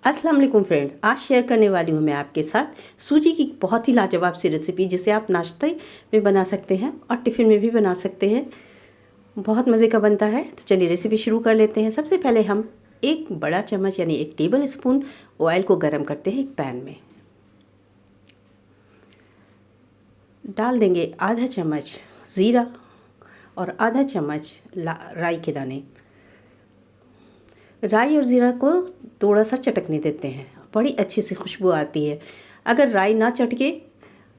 अस्सलाम वालेकुम फ्रेंड्स, आज शेयर करने वाली हूँ मैं आपके साथ सूजी की बहुत ही लाजवाब सी रेसिपी, जिसे आप नाश्ते में बना सकते हैं और टिफ़िन में भी बना सकते हैं। बहुत मज़े का बनता है। तो चलिए रेसिपी शुरू कर लेते हैं। सबसे पहले हम एक बड़ा चम्मच यानी 1 टेबल स्पून ऑयल को गर्म करते हैं। एक पैन में डाल देंगे आधा चम्मच ज़ीरा और आधा चम्मच राई के दाने। राई और ज़ीरा को थोड़ा सा चटकने देते हैं, बड़ी अच्छी सी खुशबू आती है। अगर राई ना चटके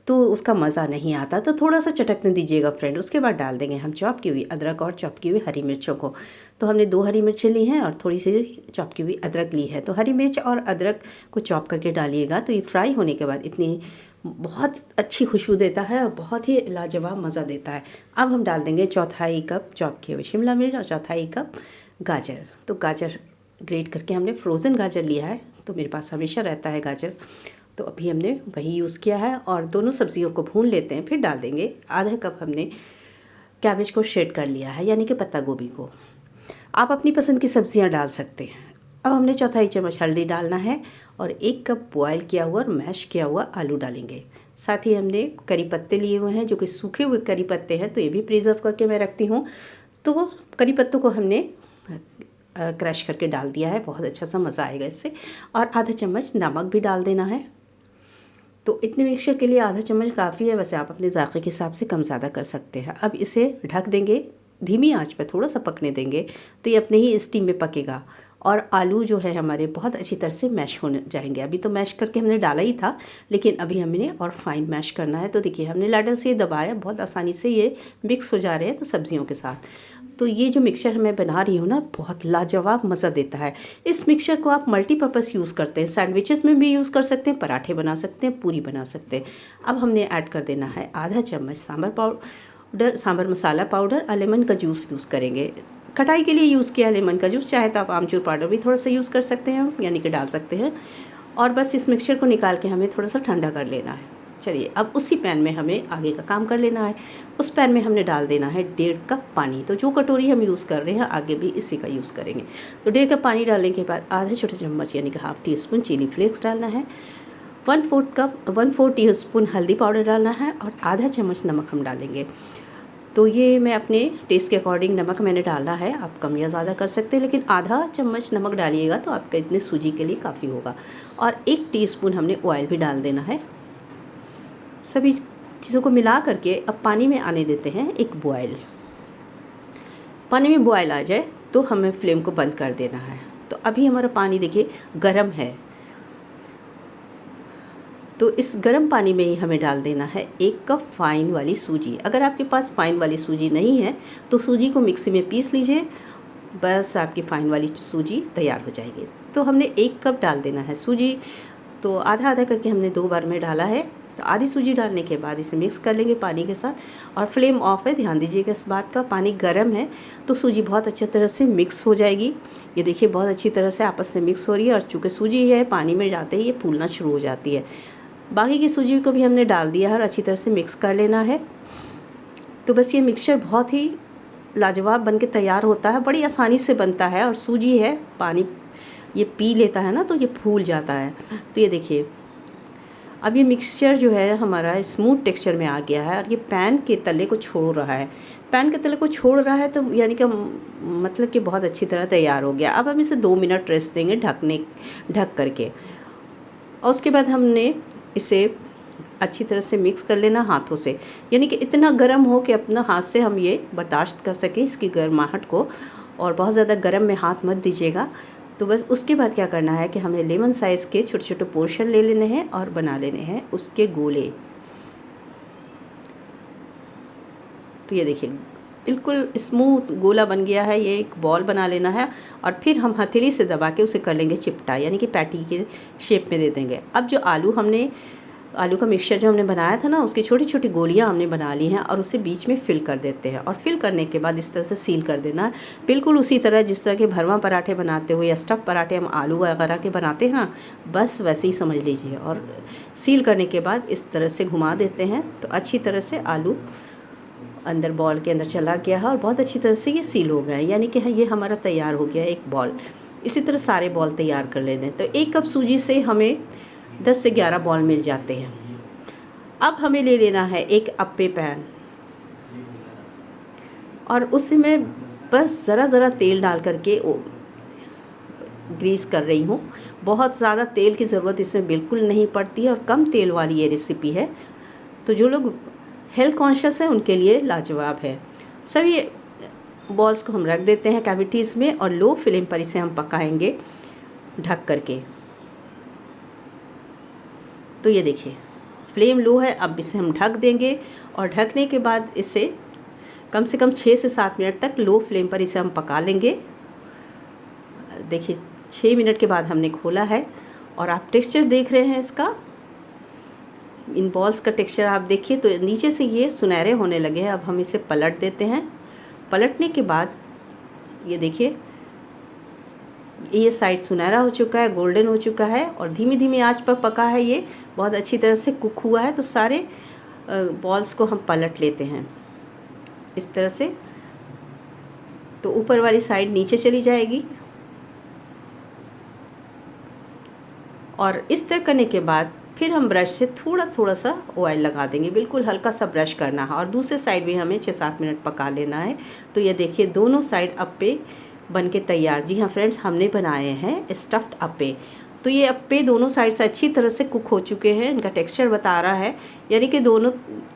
तो उसका मज़ा नहीं आता, तो थोड़ा सा चटकने दीजिएगा फ्रेंड। उसके बाद डाल देंगे हम चॉप की हुई अदरक और चॉप की हुई हरी मिर्चों को। तो हमने 2 हरी मिर्चें ली हैं और थोड़ी सी चॉप की हुई अदरक ली है। तो हरी मिर्च और अदरक को चॉप करके डालिएगा, तो ये फ्राई होने के बाद इतनी बहुत अच्छी खुशबू देता है और बहुत ही लाजवाब मज़ा देता है। अब हम डाल देंगे 1/4 कप चॉप किए हुए शिमला मिर्च और 1/4 कप गाजर। तो गाजर ग्रेट करके हमने फ्रोज़न गाजर लिया है, तो मेरे पास हमेशा रहता है गाजर, तो अभी हमने वही यूज़ किया है। और दोनों सब्जियों को भून लेते हैं। फिर डाल देंगे आधा कप हमने कैबेज को शेड कर लिया है, यानी कि पत्ता गोभी को। आप अपनी पसंद की सब्जियां डाल सकते हैं। अब हमने 1/4 चम्मच हल्दी डालना है और 1 कप बॉयल किया हुआ और मैश किया हुआ आलू डालेंगे। साथ ही हमने करी पत्ते लिए हुए हैं, जो कि सूखे हुए करी पत्ते हैं, तो ये भी प्रिजर्व करके मैं रखती हूँ। तो करी पत्तों को हमने क्रश करके डाल दिया है। बहुत अच्छा सा मज़ा आएगा इससे। और आधा चम्मच नमक भी डाल देना है। तो इतने मिक्सचर के लिए आधा चम्मच काफ़ी है, वैसे आप अपने जायके के हिसाब से कम ज़्यादा कर सकते हैं। अब इसे ढक देंगे, धीमी आंच पर थोड़ा सा पकने देंगे, तो ये अपने ही स्टीम में पकेगा। और आलू जो है हमारे बहुत अच्छी तरह से मैश होने जाएंगे। अभी तो मैश करके हमने डाला ही था, लेकिन अभी हमने और फाइन मैश करना है। तो देखिए हमने लाडल से दबाया, बहुत आसानी से ये मिक्स हो जा रहे हैं तो सब्जियों के साथ। तो ये जो मिक्सचर मैं बना रही हूँ ना, बहुत लाजवाब मज़ा देता है। इस मिक्सचर को आप मल्टीपर्पज़ यूज़ करते हैं, सैंडविचेस में भी यूज़ कर सकते हैं, पराठे बना सकते हैं, पूरी बना सकते हैं। अब हमने ऐड कर देना है आधा चम्मच सांभर मसाला पाउडर और लेमन का जूस यूज़ करेंगे। खटाई के लिए यूज़ किया लेमन का जूस, चाहे तो आप आमचूर पाउडर भी थोड़ा सा यूज़ कर सकते हैं, यानी कि डाल सकते हैं। और बस इस मिक्सचर को निकाल के हमें थोड़ा सा ठंडा कर लेना है। चलिए अब उसी पैन में हमें आगे का काम कर लेना है। उस पैन में हमने डाल देना है 1.5 कप पानी। तो जो कटोरी हम यूज़ कर रहे हैं आगे भी इसी का यूज़ करेंगे। तो 1.5 कप पानी डालने के बाद आधे छोटे चम्मच यानी कि ½ टीस्पून चिली फ्लेक्स डालना है, 1/4 टीस्पून हल्दी पाउडर डालना है और आधा चम्मच नमक हम डालेंगे। तो ये मैं अपने टेस्ट के अकॉर्डिंग नमक मैंने डाला है, आप कम या ज़्यादा कर सकते हैं, लेकिन आधा चम्मच नमक डालिएगा तो आपका इतने सूजी के लिए काफ़ी होगा। और 1 टीस्पून हमने ऑयल भी डाल देना है। सभी चीज़ों को मिला करके अब पानी में आने देते हैं एक बॉयल। पानी में बॉयल आ जाए तो हमें फ्लेम को बंद कर देना है। तो अभी हमारा पानी देखिए गर्म है, तो इस गर्म पानी में ही हमें डाल देना है 1 कप फाइन वाली सूजी। अगर आपके पास फाइन वाली सूजी नहीं है तो सूजी को मिक्सी में पीस लीजिए, बस आपकी फाइन वाली सूजी तैयार हो जाएगी। तो हमने 1 कप डाल देना है सूजी, तो आधा आधा करके हमने 2 बार में डाला है। तो आधी सूजी डालने के बाद इसे मिक्स कर लेंगे पानी के साथ। और फ्लेम ऑफ है, ध्यान दीजिएगा इस बात का। पानी गर्म है तो सूजी बहुत अच्छी तरह से मिक्स हो जाएगी। ये देखिए बहुत अच्छी तरह से आपस में मिक्स हो रही है। और चूँकि सूजी है पानी में जाते ही ये फूलना शुरू हो जाती है। बाकी की सूजी को भी हमने डाल दिया है और अच्छी तरह से मिक्स कर लेना है। तो बस ये मिक्सचर बहुत ही लाजवाब बन के तैयार होता है, बड़ी आसानी से बनता है। और सूजी है, पानी ये पी लेता है ना, तो ये फूल जाता है। तो ये देखिए अब ये मिक्सचर जो है हमारा स्मूथ टेक्सचर में आ गया है और ये पैन के तले को छोड़ रहा है। पैन के तले को छोड़ रहा है तो यानी कि मतलब कि बहुत अच्छी तरह तैयार हो गया। अब हम इसे 2 मिनट रेस्ट देंगे ढक करके। और उसके बाद हमने इसे अच्छी तरह से मिक्स कर लेना हाथों से, यानी कि इतना गर्म हो कि अपना हाथ से हम ये बर्दाश्त कर सकें इसकी गर्माहट को। और बहुत ज़्यादा गर्म में हाथ मत दीजिएगा। तो बस उसके बाद क्या करना है कि हमें लेमन साइज़ के छोटे छोटे पोर्शन ले लेने हैं और बना लेने हैं उसके गोले। तो ये देखिए बिल्कुल स्मूथ गोला बन गया है, ये एक बॉल बना लेना है। और फिर हम हथेली से दबा के उसे कर लेंगे चिपटा, यानी कि पैटी के शेप में दे देंगे। अब जो आलू का मिक्सचर जो हमने बनाया था ना, उसकी छोटी छोटी गोलियां हमने बना ली हैं और उसे बीच में फिल कर देते हैं। और फिल करने के बाद इस तरह से सील कर देना है, बिल्कुल उसी तरह जिस तरह के भरवा पराठे बनाते हो या स्टफ़ पराठे हम आलू वगैरह के बनाते हैं ना, बस वैसे ही समझ लीजिए। और सील करने के बाद इस तरह से घुमा देते हैं तो अच्छी तरह से आलू अंदर बॉल के अंदर चला गया है और बहुत अच्छी तरह से ये सील हो गया है, यानी कि ये हमारा तैयार हो गया एक बॉल। इसी तरह सारे बॉल तैयार कर लेते हैं। तो 1 कप सूजी से हमें 10 से 11 बॉल मिल जाते हैं। अब हमें ले लेना है एक अप्पे पैन और उसमें बस ज़रा तेल डाल करके ग्रीस कर रही हूँ। बहुत ज़्यादा तेल की ज़रूरत इसमें बिल्कुल नहीं पड़ती है और कम तेल वाली ये रेसिपी है, तो जो लोग हेल्थ कॉन्शियस है उनके लिए लाजवाब है। सभी बॉल्स को हम रख देते हैं कैविटीज़ में और लो फ्लेम पर इसे हम पकाएंगे ढक करके। तो ये देखिए फ्लेम लो है, अब इसे हम ढक देंगे और ढकने के बाद इसे कम से कम 6 से 7 मिनट तक लो फ्लेम पर इसे हम पका लेंगे। देखिए 6 मिनट के बाद हमने खोला है और आप टेक्सचर देख रहे हैं इसका, इन बॉल्स का टेक्सचर आप देखिए तो नीचे से ये सुनहरे होने लगे हैं। अब हम इसे पलट देते हैं। पलटने के बाद ये देखिए ये साइड सुनहरा हो चुका है, गोल्डन हो चुका है और धीमी धीमी आंच पर पका है, ये बहुत अच्छी तरह से कुक हुआ है। तो सारे बॉल्स को हम पलट लेते हैं इस तरह से, तो ऊपर वाली साइड नीचे चली जाएगी। और इस तरह करने के बाद फिर हम ब्रश से थोड़ा सा ऑयल लगा देंगे, बिल्कुल हल्का सा ब्रश करना है और दूसरे साइड भी हमें 6-7 मिनट पका लेना है। तो ये देखिए दोनों साइड अप्पे बन के तैयार। जी हाँ फ्रेंड्स, हमने बनाए हैं स्टफ्ड अप्पे। तो ये अप्पे दोनों साइड से अच्छी तरह से कुक हो चुके हैं, इनका टेक्सचर बता रहा है, यानी कि दोनों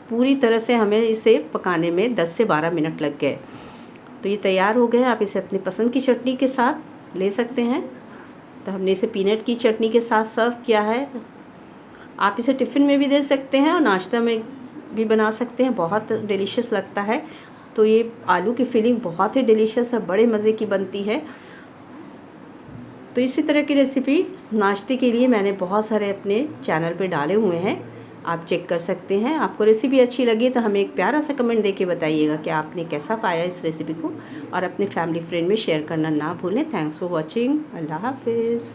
पूरी तरह से हमें इसे पकाने में 10 से 12 मिनट लग गए। तो ये तैयार हो गए। आप इसे अपनी पसंद की चटनी के साथ ले सकते हैं। तो हमने इसे पीनट की चटनी के साथ सर्व किया है। आप इसे टिफ़िन में भी दे सकते हैं और नाश्ता में भी बना सकते हैं, बहुत डिलीशियस लगता है। तो ये आलू की फिलिंग बहुत ही डिलीशियस है, बड़े मज़े की बनती है। तो इसी तरह की रेसिपी नाश्ते के लिए मैंने बहुत सारे अपने चैनल पे डाले हुए हैं, आप चेक कर सकते हैं। आपको रेसिपी अच्छी लगी तो हमें एक प्यारा सा कमेंट देके बताइएगा कि आपने कैसा पाया इस रेसिपी को, और अपने फैमिली फ्रेंड में शेयर करना ना भूलें। Thanks for watching. अल्लाह हाफिज़।